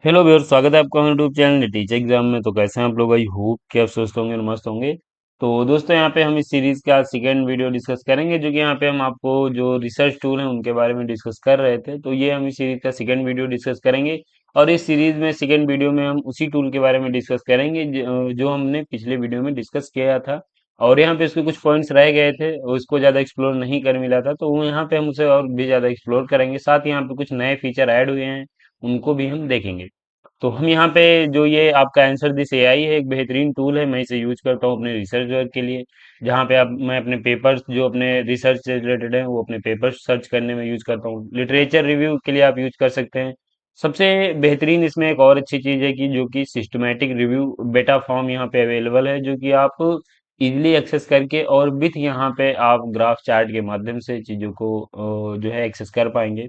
Hello viewer, स्वागत है आपका यूट्यूब चैनल टीचर एग्जाम में। तो कैसे हैं आप लोग? आई होप कि आप स्वस्थ होंगे और मस्त होंगे। तो दोस्तों, यहाँ पे हम इस सीरीज का सेकेंड वीडियो डिस्कस करेंगे, जो कि यहाँ पे हम आपको जो रिसर्च टूल हैं उनके बारे में डिस्कस कर रहे थे। तो ये हम इस सीरीज का सेकेंड वीडियो डिस्कस करेंगे। और इस सीरीज में सेकेंड वीडियो में हम उसी टूल के बारे में डिस्कस करेंगे जो हमने पिछले वीडियो में डिस्कस किया था। और यहाँ पे उसके कुछ पॉइंट्स रह गए थे और उसको ज़्यादा एक्सप्लोर नहीं कर मिला था, तो वो यहाँ पे हम उसे और भी ज़्यादा एक्सप्लोर करेंगे। साथ ही यहाँ पे कुछ नए फीचर ऐड हुए हैं, उनको भी हम देखेंगे। तो हम यहाँ पे जो ये आपका आंसर दिस एआई है, एक बेहतरीन टूल है। मैं इसे यूज करता हूँ अपने रिसर्च वर्क के लिए, जहाँ पे आप मैं अपने पेपर्स जो अपने रिसर्च से रिलेटेड है वो अपने पेपर्स सर्च करने में यूज करता हूँ। लिटरेचर रिव्यू के लिए आप यूज कर सकते हैं। सबसे बेहतरीन इसमें एक और अच्छी चीज़ है कि जो कि सिस्टमेटिक रिव्यू बेटा फॉर्म यहाँ पे अवेलेबल है, जो कि आप इजीली एक्सेस करके और विथ यहाँ पे आप ग्राफ चार्ट के माध्यम से चीज़ों को जो है एक्सेस कर पाएंगे।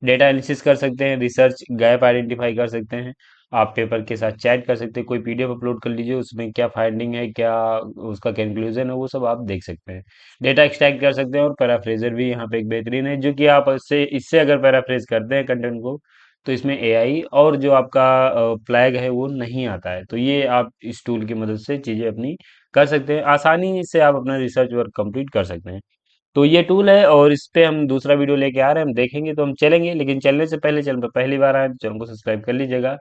डेटा एनालिसिस कर सकते हैं, रिसर्च गैप आइडेंटिफाई कर सकते हैं, आप पेपर के साथ चैट कर सकते हैं, कोई पीडीएफ अपलोड कर लीजिए, उसमें क्या फाइंडिंग है, क्या उसका कंक्लूजन है, वो सब आप देख सकते हैं। डेटा एक्सट्रैक्ट कर सकते हैं और पैराफ्रेजर भी यहाँ पे एक बेहतरीन है, जो कि आप इससे इससे अगर पैराफ्रेज करते हैं कंटेंट को, तो इसमें एआई और जो आपका फ्लैग है वो नहीं आता है। तो ये आप इस टूल की मदद से चीज़ें अपनी कर सकते हैं, आसानी से आप अपना रिसर्च वर्क कंप्लीट कर सकते हैं। तो ये टूल है और इस पे हम दूसरा वीडियो लेके आ रहे हैं, हम देखेंगे तो हम चलेंगे। लेकिन चलने से पहले, चैनल पर पहली बार आए तो चैनल को सब्सक्राइब कर लीजिएगा।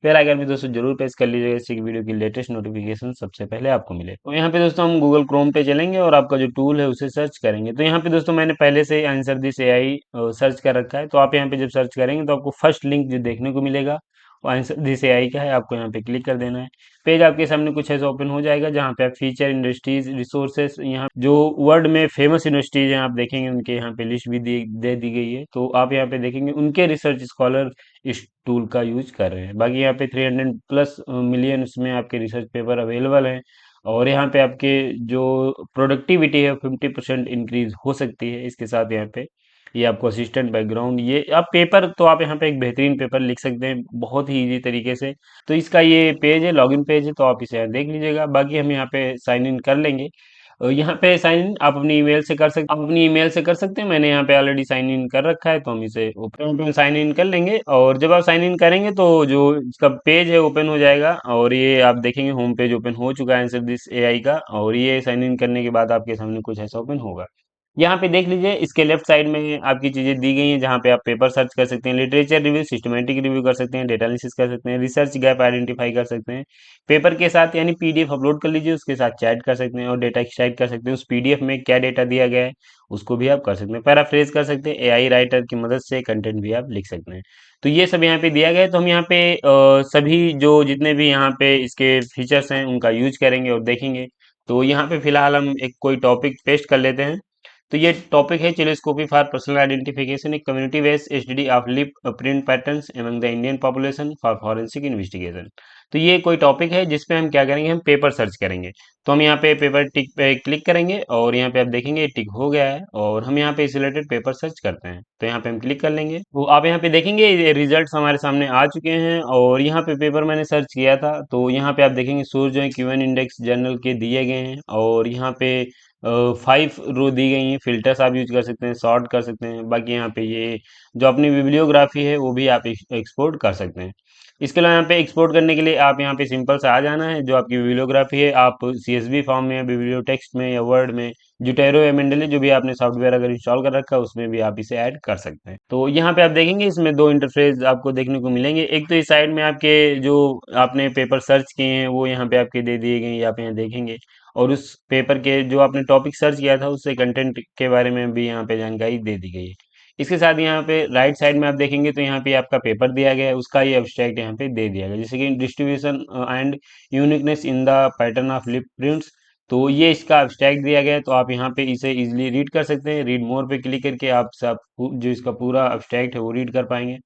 बेल आइकन भी दोस्तों जरूर प्रेस कर लीजिएगा, इससे कि वीडियो की लेटेस्ट नोटिफिकेशन सबसे पहले आपको मिले। तो यहाँ पे दोस्तों हम गूगल क्रोम पे चलेंगे और आपका जो टूल है उसे सर्च करेंगे। तो यहाँ पे दोस्तों मैंने पहले से आंसर दिस एआई सर्च कर रखा है। तो आप यहाँ पे जब सर्च करेंगे तो आपको फर्स्ट लिंक जो देखने को मिलेगा वो आंसर दिस एआई का है, आपको यहाँ पे क्लिक कर देना है। पेज आपके सामने कुछ ऐसा ओपन हो जाएगा, जहाँ पे आप फीचर, इंडस्ट्रीज, रिसोर्सेस, यहाँ जो वर्ल्ड में फेमस यूनिवर्सिटीज हैं आप देखेंगे, उनके यहाँ पे लिस्ट भी दे दी गई है। तो आप यहाँ पे देखेंगे उनके रिसर्च स्कॉलर इस टूल का यूज कर रहे हैं। बाकी यहाँ पे 300 प्लस मिलियन उसमें आपके रिसर्च पेपर अवेलेबल हैं। और यहाँ पे आपके जो प्रोडक्टिविटी है 50% इंक्रीज हो सकती है इसके साथ। यहाँ पे ये आपको असिस्टेंट बैकग्राउंड, ये आप पेपर, तो आप यहाँ पे एक बेहतरीन पेपर लिख सकते हैं बहुत ही इजी तरीके से। तो इसका ये पेज है, लॉगिन पेज है, तो आप इसे यहाँ देख लीजिएगा। बाकी हम यहाँ पे साइन इन कर लेंगे। और यहाँ पे साइन इन आप अपनी ईमेल से कर सकते, आप अपनी ईमेल से कर सकते हैं। मैंने यहाँ पे ऑलरेडी साइन इन कर रखा है, तो हम इसे ओपन साइन इन कर लेंगे। और जब आप साइन इन करेंगे तो जो इसका पेज है ओपन हो जाएगा, और ये आप देखेंगे होम पेज ओपन हो चुका है आंसर दिस एआई का। और ये साइन इन करने के बाद आपके सामने कुछ ऐसा ओपन होगा। यहाँ पे देख लीजिए, इसके लेफ्ट साइड में आपकी चीजें दी गई हैं, जहाँ पे आप पेपर सर्च कर सकते हैं, लिटरेचर रिव्यू, सिस्टमेटिक रिव्यू कर सकते हैं, डेटा एनालिसिस कर सकते हैं, रिसर्च गैप आइडेंटिफाई कर सकते हैं। पेपर के साथ यानी पीडीएफ अपलोड कर लीजिए, उसके साथ चैट कर सकते हैं और डेटा एक्सट्रैक्ट कर सकते हैं। उस पीडीएफ में क्या डेटा दिया गया है उसको भी आप कर सकते हैं। पैराफ्रेज कर सकते हैं, एआई राइटर की मदद से कंटेंट भी आप लिख सकते हैं। तो ये सब यहाँ पे दिया गया है। तो हम यहाँ पे सभी जो जितने भी यहाँ पे इसके फीचर्स हैं उनका यूज करेंगे और देखेंगे। तो यहाँ पे फिलहाल हम एक कोई टॉपिक पेस्ट कर लेते हैं। तो ये टॉपिक है telescopic for personal identification, a community based STD of lip print patterns among the Indian population for forensic investigation. तो ये कोई टॉपिक है जिसपे हम क्या करेंगे, हम पेपर सर्च करेंगे। तो हम यहाँ पे पेपर टिक पे क्लिक करेंगे और यहाँ पे आप देखेंगे टिक हो गया है, और हम यहाँ पे इस रिलेटेड पेपर सर्च करते हैं। तो यहाँ पे हम क्लिक कर लेंगे, तो आप यहाँ पे देखेंगे रिजल्ट्स हमारे सामने आ चुके हैं। और यहाँ पे पेपर मैंने सर्च किया था, तो यहाँ पे आप देखेंगे सोर्स जो है क्यूएन इंडेक्स जर्नल के दिए गए हैं। और यहाँ पे 5 रो दी गई हैं, फिल्टर्स आप यूज कर सकते हैं, सॉर्ट कर सकते हैं। बाकी यहाँ पे ये जो अपनी बिब्लियोग्राफी है वो भी आप एक्सपोर्ट कर सकते हैं। इसके अलावा यहाँ पे एक्सपोर्ट करने के लिए आप यहाँ पे सिंपल से आ जाना है। जो आपकी बिब्लियोग्राफी है आप सीएसवी फॉर्म में या बिब्लियो टेक्स्ट में या वर्ड में, जुटेरो या मेंडली जो भी आपने सॉफ्टवेयर अगर इंस्टॉल कर रखा है उसमें भी आप इसे ऐड कर सकते हैं। तो यहाँ पे आप देखेंगे इसमें दो इंटरफेस आपको देखने को मिलेंगे। एक तो इस साइड में आपके जो आपने पेपर सर्च किए हैं वो यहाँ पे आपके दे दिए गए हैं, आप यहाँ देखेंगे। और उस पेपर के जो आपने टॉपिक सर्च किया था उससे कंटेंट के बारे में भी यहाँ पे जानकारी दे दी गई है। इसके साथ यहाँ पे राइट साइड में आप देखेंगे तो यहाँ पे आपका पेपर दिया गया है, उसका ये एब्स्ट्रैक्ट यहाँ पे दे दिया गया है, जैसे कि distribution and uniqueness in the pattern of lip prints. तो ये इसका एब्स्ट्रैक्ट दिया गया है, तो आप यहाँ पे इसे इजीली रीड कर सकते हैं। रीड मोर पे क्लिक करके आप सब जो इसका पूरा एब्स्ट्रैक्ट है वो रीड कर पाएंगे।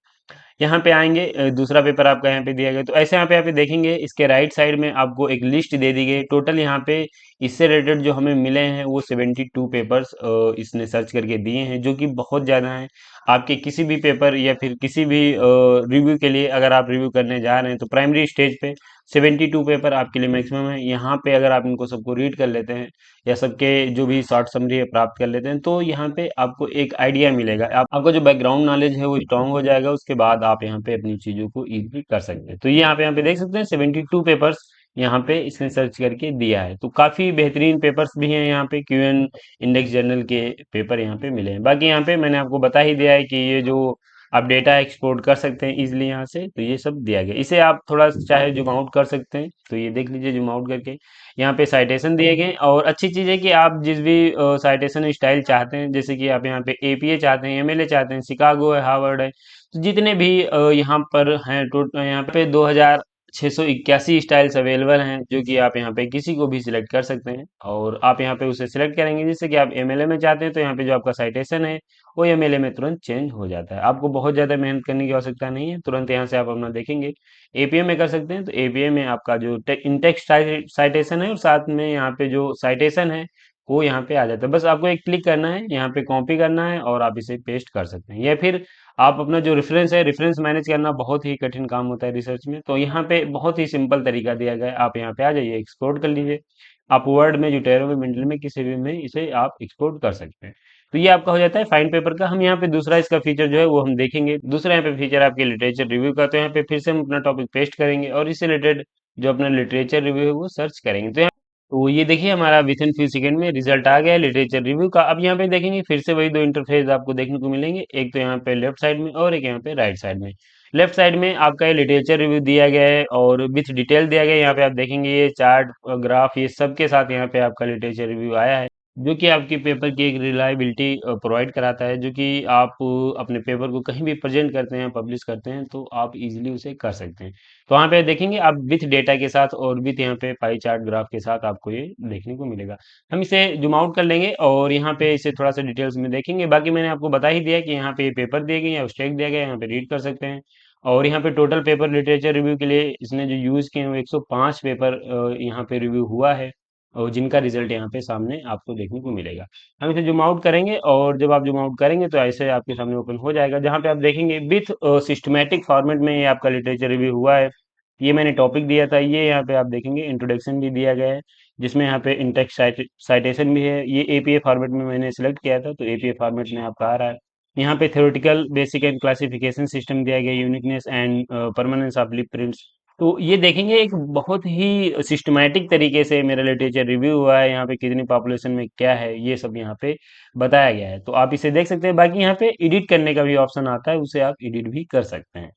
यहाँ पे आएंगे, दूसरा पेपर आपका यहाँ पे दिया गया। तो ऐसे यहाँ पे देखेंगे इसके राइट साइड में आपको एक लिस्ट दे दी गई। टोटल यहाँ पे इससे रिलेटेड जो हमें मिले हैं वो 72 पेपर्स इसने सर्च करके दिए हैं, जो कि बहुत ज़्यादा हैं। आपके किसी भी पेपर या फिर किसी भी रिव्यू के लिए अगर आप रिव्यू करने जा रहे हैं तो प्राइमरी स्टेज पे 72 पेपर आपके लिए मैक्सिमम है। यहाँ पे अगर आप इनको सबको रीड कर लेते हैं या सबके जो भी शॉर्ट समरी है प्राप्त कर लेते हैं, तो यहाँ पे आपको एक आइडिया मिलेगा। आपका जो बैकग्राउंड नॉलेज है वो स्ट्रांग हो जाएगा। उसके बाद आप यहाँ पे अपनी चीज़ों को इजीली कर सकते हैं। तो ये यहाँ पे देख सकते हैं 72 पेपर्स यहाँ पे इसने सर्च करके दिया है। तो काफी बेहतरीन पेपर्स भी हैं यहाँ पे, क्यूएन इंडेक्स जर्नल के पेपर यहाँ पे मिले हैं। बाकी यहाँ पे मैंने आपको बता ही दिया है कि ये जो आप डेटा एक्सपोर्ट कर सकते हैं इजिली यहाँ से, तो ये सब दिया गया। इसे आप थोड़ा चाहे जूम आउट कर सकते हैं, तो ये देख लीजिए जूम आउट करके। यहाँ पे साइटेशन दिए गए, और अच्छी चीज़ है कि आप जिस भी साइटेशन स्टाइल चाहते हैं, जैसे कि आप यहाँ पे एपीए चाहते हैं, एमएलए चाहते हैं, शिकागो है, हार्वर्ड है, तो जितने भी यहाँ पर हैं, यहाँ पे 2681 स्टाइल्स अवेलेबल हैं, जो कि आप यहाँ पे किसी को भी सिलेक्ट कर सकते हैं। और आप यहाँ पे उसे सिलेक्ट करेंगे, जैसे कि आप एमएलए में चाहते हैं, तो यहाँ पे जो आपका साइटेशन है वो एमएलए में तुरंत चेंज हो जाता है। आपको बहुत ज़्यादा मेहनत करने की आवश्यकता नहीं है, तुरंत यहाँ से आप अपना देखेंगे। एपीए में कर सकते हैं, तो एपीए में आपका जो इंटेक्स्ट साइटेशन है और साथ में यहाँ पे जो साइटेशन है वो यहाँ पे आ जाता है। बस आपको एक क्लिक करना है, यहाँ पे कॉपी करना है और आप इसे पेस्ट कर सकते हैं। या फिर आप अपना जो रेफरेंस है, रेफरेंस मैनेज करना बहुत ही कठिन काम होता है रिसर्च में, तो यहाँ पे बहुत ही सिंपल तरीका दिया गया है। आप यहाँ पे आ जाइए, एक्सपोर्ट कर लीजिए। आप वर्ड में, जुटेरो में, मिंडल में, किसी भी में इसे आप एक्सपोर्ट कर सकते हैं। तो ये आपका हो जाता है फाइन पेपर का। हम यहाँ पे दूसरा इसका फीचर जो है वो हम देखेंगे। दूसरा यहाँ पे फीचर आपके लिटरेचर रिव्यू का। तो यहाँ पे फिर से हम अपना टॉपिक पेस्ट करेंगे और इससे रिलेटेड जो अपना लिटरेचर रिव्यू है वो सर्च करेंगे। तो ये देखिए हमारा विथ इन फ्यू सेकंड में रिजल्ट आ गया है लिटरेचर रिव्यू का। अब यहाँ पे देखेंगे फिर से वही दो इंटरफेस आपको देखने को मिलेंगे, एक तो यहाँ पे लेफ्ट साइड में और एक यहाँ पे राइट साइड में। लेफ्ट साइड में आपका ये लिटरेचर रिव्यू दिया गया है और विथ डिटेल दिया गया है। यहाँ पे आप देखेंगे ये चार्ट, ग्राफ, ये सब के साथ यहाँ पे आपका लिटरेचर रिव्यू आया है, जो कि आपकी पेपर की एक रिलायबिलिटी प्रोवाइड कराता है। जो कि आप अपने पेपर को कहीं भी प्रेजेंट करते हैं, पब्लिश करते हैं, तो आप इजीली उसे कर सकते हैं। तो वहाँ पे देखेंगे आप विथ डेटा के साथ और विथ यहाँ पे पाई चार्ट ग्राफ के साथ आपको ये देखने को मिलेगा। हम इसे जूम आउट कर लेंगे और यहाँ पे इसे थोड़ा सा डिटेल्स में देखेंगे। बाकी मैंने आपको बता ही दिया कि यहाँ पे पेपर दिए गए या स्टेक दिया गया है, यहाँ पे रीड कर सकते हैं। और यहाँ पे टोटल पेपर लिटरेचर रिव्यू के लिए इसने जो यूज किए हैं वो 105 पेपर यहाँ पे रिव्यू हुआ है, और जिनका रिजल्ट यहाँ पे सामने आपको देखने को मिलेगा। हम इसे जूम आउट करेंगे और जब आप जूम आउट करेंगे तो ऐसे आपके सामने ओपन हो जाएगा, जहाँ पे आप देखेंगे विथ सिस्टमेटिक फॉर्मेट में ये आपका लिटरेचर रिव्यू हुआ है। ये मैंने टॉपिक दिया था, ये यहाँ पे आप देखेंगे इंट्रोडक्शन भी दिया गया है, जिसमें यहाँ पे इंटेक्स्ट साइटेशन भी है। ये एपीए फॉर्मेट में मैंने सेलेक्ट किया था, तो एपीए फॉर्मेट में आपका आ रहा है। यहाँ पे theoretical basic and classification system दिया गया, uniqueness and permanence of lip prints. तो ये देखेंगे एक बहुत ही सिस्टमैटिक तरीके से मेरा लिटरेचर रिव्यू हुआ है। यहाँ पे कितनी पॉपुलेशन में क्या है ये सब यहाँ पे बताया गया है, तो आप इसे देख सकते हैं। बाकी यहाँ पे एडिट करने का भी ऑप्शन आता है, उसे आप एडिट भी कर सकते हैं।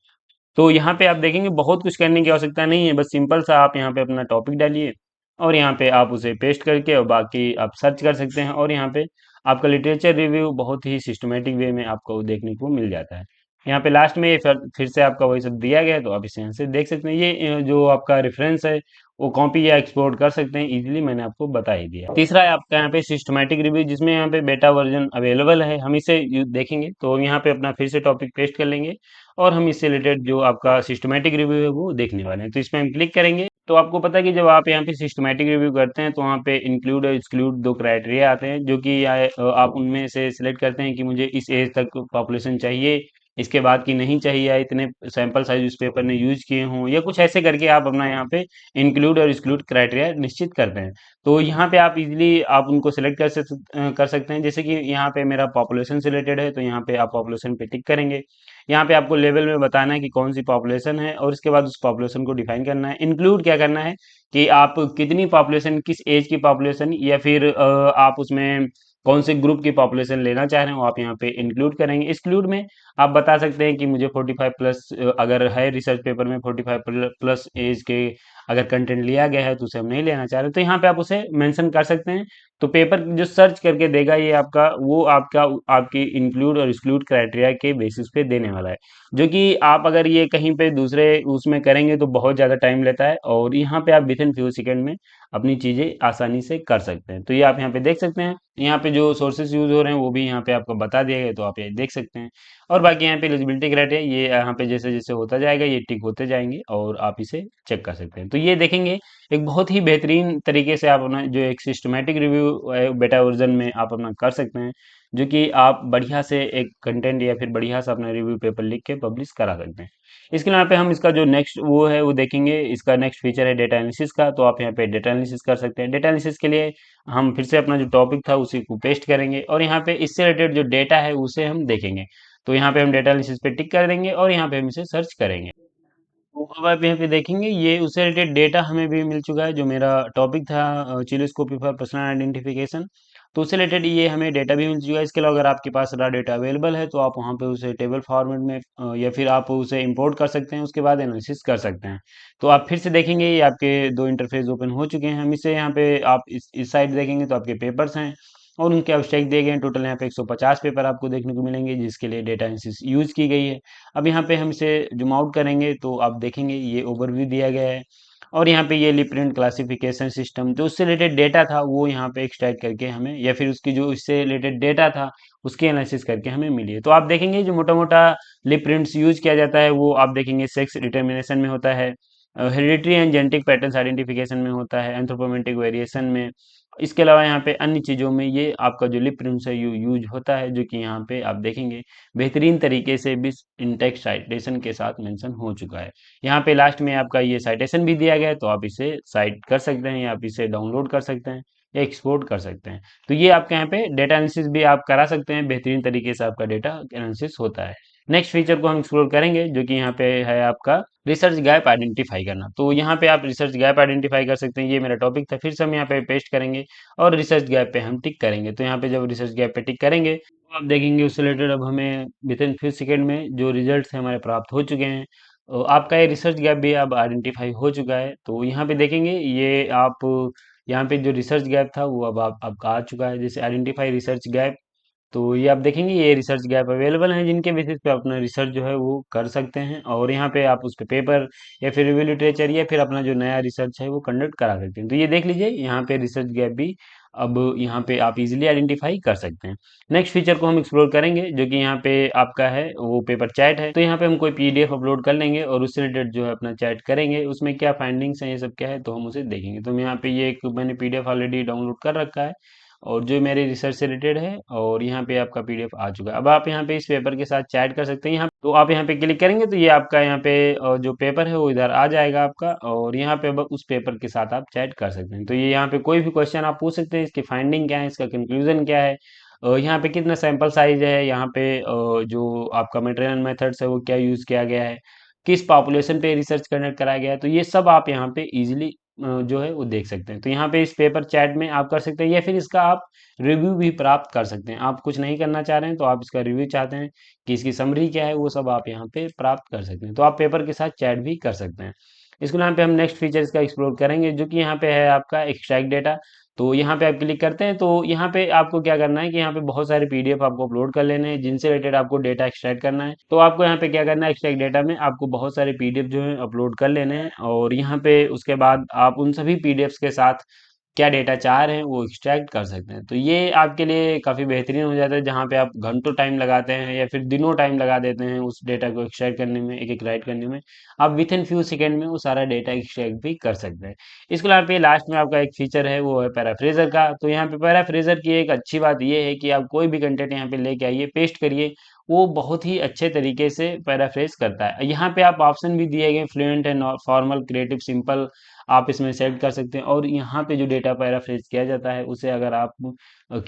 तो यहाँ पे आप देखेंगे बहुत कुछ करने की आवश्यकता नहीं है, बस सिंपल सा आप यहाँ पे अपना टॉपिक डालिए और यहाँ पे आप उसे पेस्ट करके और बाकी आप सर्च कर सकते हैं, और यहाँ पे आपका लिटरेचर रिव्यू बहुत ही सिस्टमेटिक वे में आपको देखने को मिल जाता है। यहाँ पे लास्ट में ये फिर से आपका वही सब दिया गया है, तो आप इसे यहाँ से देख सकते हैं। ये जो आपका रेफरेंस है वो कॉपी या एक्सपोर्ट कर सकते हैं इजीली, मैंने आपको बता ही दिया। तीसरा है आपका यहाँ पे सिस्टमैटिक रिव्यू, जिसमें यहाँ पे बेटा वर्जन अवेलेबल है। हम इसे देखेंगे, तो यहाँ पे अपना फिर से टॉपिक पेस्ट कर लेंगे और हम इससे रिलेटेड जो आपका सिस्टमैटिक रिव्यू है वो देखने वाले हैं। तो इसमें हम क्लिक करेंगे, तो आपको पता है कि जब आप यहाँ पे सिस्टमैटिक रिव्यू करते हैं तो वहाँ पे इंक्लूड और एक्सक्लूड दो क्राइटेरिया आते हैं, जो कि आप उनमें से सिलेक्ट करते हैं कि मुझे इस एज तक पॉपुलेशन चाहिए, इसके बाद की नहीं चाहिए, या इतने सैंपल साइज उस पेपर ने यूज किए हों, या कुछ ऐसे करके आप अपना यहाँ पे इंक्लूड और एक्सक्लूड क्राइटेरिया निश्चित करते हैं। तो यहाँ पे आप इजीली आप उनको सिलेक्ट कर सकते हैं। जैसे कि यहाँ पे मेरा पॉपुलेशन से रिलेटेड है, तो यहाँ पे आप पॉपुलेशन पे टिक करेंगे। यहाँ पे आपको लेवल में बताना है कि कौन सी पॉपुलेशन है, और इसके बाद उस पॉपुलेशन को डिफाइन करना है। इंक्लूड क्या करना है कि आप कितनी पॉपुलेशन, किस एज की पॉपुलेशन, या फिर आप उसमें कौन से ग्रुप की पॉपुलेशन लेना चाह रहे हो, आप यहाँ पे इंक्लूड करेंगे। एक्सक्लूड में आप बता सकते हैं कि मुझे 45 प्लस, अगर है रिसर्च पेपर में 45 प्लस एज के अगर कंटेंट लिया गया है तो उसे हम नहीं लेना चाह रहे, तो यहाँ पे आप उसे मेंशन कर सकते हैं। तो पेपर जो सर्च करके देगा ये आपका, वो आपका आपकी इंक्लूड और एक्सक्लूड क्राइटेरिया के बेसिस पे देने वाला है, जो कि आप अगर ये कहीं पे दूसरे उसमें करेंगे तो बहुत ज़्यादा टाइम लेता है, और यहाँ पे आप विद इन फ्यू सेकेंड में अपनी चीज़ें आसानी से कर सकते हैं। तो ये आप यहाँ पे देख सकते हैं। यहाँ पे जो सोर्सेस यूज हो रहे हैं वो भी यहाँ पे आपको बता दिए गए, तो आप ये देख सकते हैं। और बाकी यहाँ पे एलिजिबिलिटी क्राइटेरिया ये यहाँ पे जैसे जैसे होता जाएगा ये टिक होते जाएंगे और आप इसे चेक कर सकते हैं। तो ये देखेंगे एक बहुत ही बेहतरीन तरीके से आप अपना जो एक सिस्टमेटिक रिव्यू बेटा वर्जन में आप अपना कर सकते हैं, जो कि आप बढ़िया से एक कंटेंट या फिर बढ़िया से अपना रिव्यू पेपर लिख के पब्लिश करा सकते हैं। इसके यहाँ पे हम इसका जो नेक्स्ट वो है वो देखेंगे, इसका नेक्स्ट फीचर है डेटा एनालिसिस का। तो आप यहाँ पे डेटा एनालिसिस कर सकते हैं। डेटा एनालिसिस के लिए हम फिर से अपना जो टॉपिक था उसी को पेस्ट करेंगे और यहाँ पे इससे रिलेटेड जो डेटा है उसे हम देखेंगे। तो यहाँ पे हम डेटा एनालिसिस पे टिक कर देंगे और यहाँ पे हम इसे सर्च करेंगे। तो अब आप यहाँ पे देखेंगे ये उससे रिलेटेड डेटा हमें भी मिल चुका है, जो मेरा टॉपिक था चिलोस्कोपी फॉर पर्सनल आइडेंटिफिकेशन। तो उससे रिलेटेड ये हमें डेटा भी मिल चुका है। इसके अलावा अगर आपके पास रहा डेटा अवेलेबल है तो आप वहाँ पे उसे टेबल फॉर्मेट में या फिर आप उसे इंपोर्ट कर सकते हैं, उसके बाद एनालिसिस कर सकते हैं। तो आप फिर से देखेंगे ये आपके दो इंटरफेस ओपन हो चुके हैं। हम इसे यहाँ पे आप इस साइड देखेंगे तो आपके पेपर्स हैं और उनके अब्स्ट्रैक्ट दिए गए हैं। टोटल यहाँ पे 150 पेपर आपको देखने को मिलेंगे जिसके लिए डेटा एनालिसिस यूज की गई है। अब यहाँ पे हम इसे जूम आउट करेंगे तो आप देखेंगे ये ओवरव्यू दिया गया है और यहाँ पे ये लिप्रिंट क्लासिफिकेशन सिस्टम जो उससे रिलेटेड डेटा था वो यहाँ पे एक्सट्रैक्ट करके हमें, या फिर उसकी जो इससे रिलेटेड डेटा था उसकी एनालिसिस करके हमें मिली है। तो आप देखेंगे जो मोटा मोटा लिप्रिंट्स यूज किया जाता है वो आप देखेंगे सेक्स डिटर्मिनेशन में होता है, hereditary and genetic patterns identification में होता है, एंथ्रोपोमेट्रिक वेरिएशन में। इसके अलावा यहाँ पे अन्य चीज़ों में ये आपका जो लिप प्रिंट्स है यूज होता है, जो कि यहाँ पे आप देखेंगे बेहतरीन तरीके से भी इंटेक्स साइटेशन के साथ मेंशन हो चुका है। यहाँ पे लास्ट में आपका ये साइटेशन भी दिया गया है, तो आप इसे साइट कर सकते हैं या आप इसे डाउनलोड कर सकते हैं या एक्सपोर्ट कर सकते हैं। तो ये आपके यहाँ पे डेटा एनालिसिस भी आप करा सकते हैं, बेहतरीन तरीके से आपका डेटा एनालिसिस होता है। नेक्स्ट फीचर को हम एक्सप्लोर करेंगे जो कि यहाँ पे है आपका रिसर्च गैप आइडेंटिफाई करना। तो यहाँ पे आप रिसर्च गैप आइडेंटिफाई कर सकते हैं। ये मेरा टॉपिक था, फिर से हम यहाँ पे पेस्ट करेंगे और रिसर्च गैप पे हम टिक करेंगे। तो यहाँ पे जब रिसर्च गैप पे टिक करेंगे तो आप देखेंगे उससे रिलेटेड अब हमें विद इन फ्यू सेकेंड में जो रिजल्ट्स हैं हमारे प्राप्त हो चुके हैं। आपका ये रिसर्च गैप भी अब आइडेंटिफाई हो चुका है। तो यहाँ पे देखेंगे ये आप यहाँ पे जो रिसर्च गैप था वो अब आप आपका आ चुका है, जैसे आइडेंटिफाई रिसर्च गैप। तो ये आप देखेंगे ये रिसर्च गैप अवेलेबल हैं जिनके बेसिस पे अपना रिसर्च जो है वो कर सकते हैं और यहाँ पे आप उस पे पेपर या फिर रिव्यू लिटरेचर या फिर अपना जो नया रिसर्च है वो कंडक्ट करा सकते हैं। तो ये देख लीजिए यहाँ पे रिसर्च गैप भी अब यहाँ पे आप इजीली आइडेंटिफाई कर सकते हैं। नेक्स्ट फीचर को हम एक्सप्लोर करेंगे जो कि यहाँ पे आपका है वो पेपर चैट है। तो यहाँ पे हम कोई पीडीएफ अपलोड कर लेंगे और उससे रिलेटेड जो है अपना चैट करेंगे, उसमें क्या फाइंडिंग्स हैं ये सब क्या है तो हम उसे देखेंगे। तो मैं यहाँ पे ये एक मैंने पीडीएफ ऑलरेडी डाउनलोड कर रखा है और जो मेरे रिसर्च से रिलेटेड है और यहाँ पे आपका पीडीएफ आ चुका है। अब आप यहाँ पे इस पेपर के साथ चैट कर सकते हैं। यहाँ तो आप यहाँ पे क्लिक करेंगे तो ये आपका यहाँ पे जो पेपर है वो इधर आ जाएगा आपका और यहाँ पे अब उस पेपर के साथ आप चैट कर सकते हैं। तो ये यहाँ पे कोई भी क्वेश्चन आप पूछ सकते हैं, इसकी फाइंडिंग क्या है, इसका कंक्लूजन क्या है, यहाँ पे कितना सैंपल साइज है, यहाँ पे जो आपका मटेरियल मेथड्स है वो क्या यूज किया गया है, किस पॉपुलेशन पे रिसर्च कंडक्ट कराया गया है। तो ये सब आप यहाँ पे इजीली जो है वो देख सकते हैं। तो यहाँ पे इस पेपर चैट में आप कर सकते हैं या फिर इसका आप रिव्यू भी प्राप्त कर सकते हैं। आप कुछ नहीं करना चाह रहे हैं तो आप इसका रिव्यू चाहते हैं कि इसकी समरी क्या है वो सब आप यहाँ पे प्राप्त कर सकते हैं। तो आप पेपर के साथ चैट भी कर सकते हैं। इसको यहाँ पे हम नेक्स्ट फीचर इसका एक्सप्लोर करेंगे जो कि यहाँ पे है आपका एक्सट्रैक्ट डेटा। तो यहाँ पे आप क्लिक करते हैं तो यहाँ पे आपको क्या करना है कि यहाँ पे बहुत सारे पीडीएफ आपको अपलोड कर लेने हैं जिनसे रिलेटेड आपको डेटा एक्सट्रैक्ट करना है। तो आपको यहाँ पे क्या करना है, एक्सट्रैक्ट डेटा में आपको बहुत सारे पीडीएफ जो है अपलोड कर लेने हैं और यहाँ पे उसके बाद आप उन सभी पीडीएफ के साथ क्या डेटा चाह रहे हैं वो एक्सट्रैक्ट कर सकते हैं। तो ये आपके लिए काफ़ी बेहतरीन हो जाता है, जहाँ पे आप घंटों टाइम लगाते हैं या फिर दिनों टाइम लगा देते हैं उस डेटा को एक्सट्रैक्ट करने में, एक एक राइट करने में। आप विथ इन फ्यू सेकेंड में वो सारा डेटा एक्सट्रैक्ट भी कर सकते हैं। इसके अलावा पे लास्ट में आपका एक फीचर है वो है पैराफ्रेजर का। तो यहाँ पे पैराफ्रेजर की एक अच्छी बात ये है कि आप कोई भी कंटेंट यहाँ पे लेके आइए, पेस्ट करिए, वो बहुत ही अच्छे तरीके से पैराफ्रेज करता है। यहाँ पे आप ऑप्शन भी दिए गए फ्लुएंट है, फॉर्मल, क्रिएटिव, सिंपल, आप इसमें सेलेक्ट कर सकते हैं। और यहाँ पे जो डेटा पैराफ्रेज किया जाता है उसे अगर आप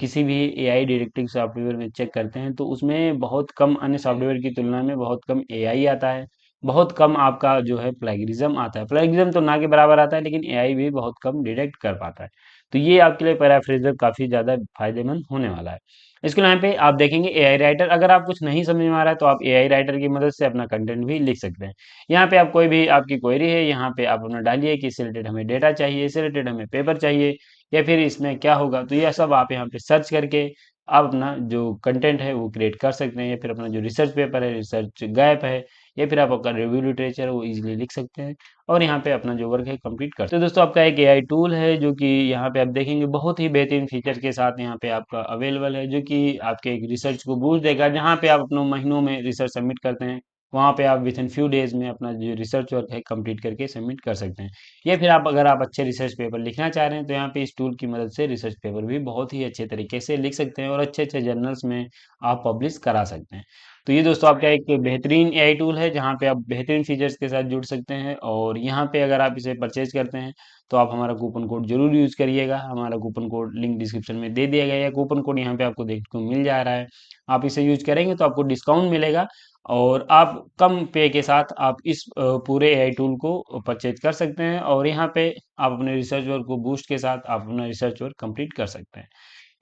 किसी भी एआई डिटेक्टिव सॉफ्टवेयर में चेक करते हैं तो उसमें बहुत कम अन्य सॉफ्टवेयर की तुलना में बहुत कम एआई आता है, बहुत कम आपका जो है प्लेगरिज्म आता है। प्लेगरिज्म तो ना के बराबर आता है लेकिन एआई भी बहुत कम डिटेक्ट कर पाता है। तो ये आपके लिए पैराफ्रेजर काफ़ी ज़्यादा फायदेमंद होने वाला है। इसके यहाँ पे आप देखेंगे एआई राइटर। अगर आप कुछ नहीं समझ में आ रहा है तो आप एआई राइटर की मदद से अपना कंटेंट भी लिख सकते हैं। यहाँ पे आप कोई भी आपकी क्वेरी है यहाँ पे आप अपना डालिए कि इससे रिलेटेड हमें डेटा चाहिए, इससे रिलेटेड हमें पेपर चाहिए या फिर इसमें क्या होगा। तो यह सब आप यहाँ पे सर्च करके आप अपना जो कंटेंट है वो क्रिएट कर सकते हैं, या फिर अपना जो रिसर्च पेपर है, रिसर्च गैप है, या फिर आप आपका रिव्यू लिटरेचर है वो इजीली लिख सकते हैं और यहाँ पे अपना जो वर्क है कंप्लीट कर सकते हैं। तो दोस्तों आपका एक एआई टूल है जो कि यहाँ पे आप देखेंगे बहुत ही बेहतरीन फीचर के साथ यहाँ पे आपका अवेलेबल है, जो कि आपके एक रिसर्च को बूस्ट देगा। जहाँ पे आप अपने महीनों में रिसर्च सबमिट करते हैं, वहाँ पे आप विद इन फ्यू डेज में अपना जो रिसर्च वर्क है कंप्लीट करके सबमिट कर सकते हैं। या फिर आप अगर आप अच्छे रिसर्च पेपर लिखना चाह रहे हैं तो यहाँ पे इस टूल की मदद से रिसर्च पेपर भी बहुत ही अच्छे तरीके से लिख सकते हैं और अच्छे अच्छे जर्नल्स में आप पब्लिश करा सकते हैं। तो ये दोस्तों आपका एक बेहतरीन एआई टूल है जहाँ पे आप बेहतरीन फीचर्स के साथ जुड़ सकते हैं, और यहाँ पे अगर आप इसे परचेज करते हैं तो आप हमारा कूपन कोड जरूर यूज करिएगा। हमारा कूपन कोड लिंक डिस्क्रिप्शन में दे दिया गया है, कूपन कोड यहाँ पे आपको देखने को मिल जा रहा है। आप इसे यूज करेंगे तो आपको डिस्काउंट मिलेगा, और आप कम पे के साथ आप इस पूरे एआई टूल को परचेज कर सकते हैं, और यहाँ पे आप अपने रिसर्च वर्क को बूस्ट के साथ आप अपना रिसर्च वर्क कंप्लीट कर सकते हैं।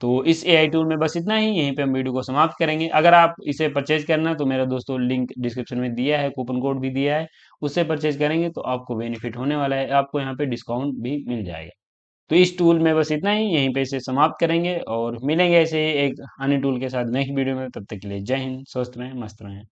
तो इस एआई टूल में बस इतना ही, यहीं पे हम वीडियो को समाप्त करेंगे। अगर आप इसे परचेज करना है तो मेरा दोस्तों लिंक डिस्क्रिप्शन में दिया है, कूपन कोड भी दिया है, उससे परचेज करेंगे तो आपको बेनिफिट होने वाला है, आपको यहाँ पे डिस्काउंट भी मिल जाएगा। तो इस टूल में बस इतना ही, यहीं पे इसे समाप्त करेंगे और मिलेंगे ऐसे ही एक अन्य टूल के साथ नेक्स्ट वीडियो में। तब तक के लिए जय हिंद, स्वस्थ रहें, मस्त रहें।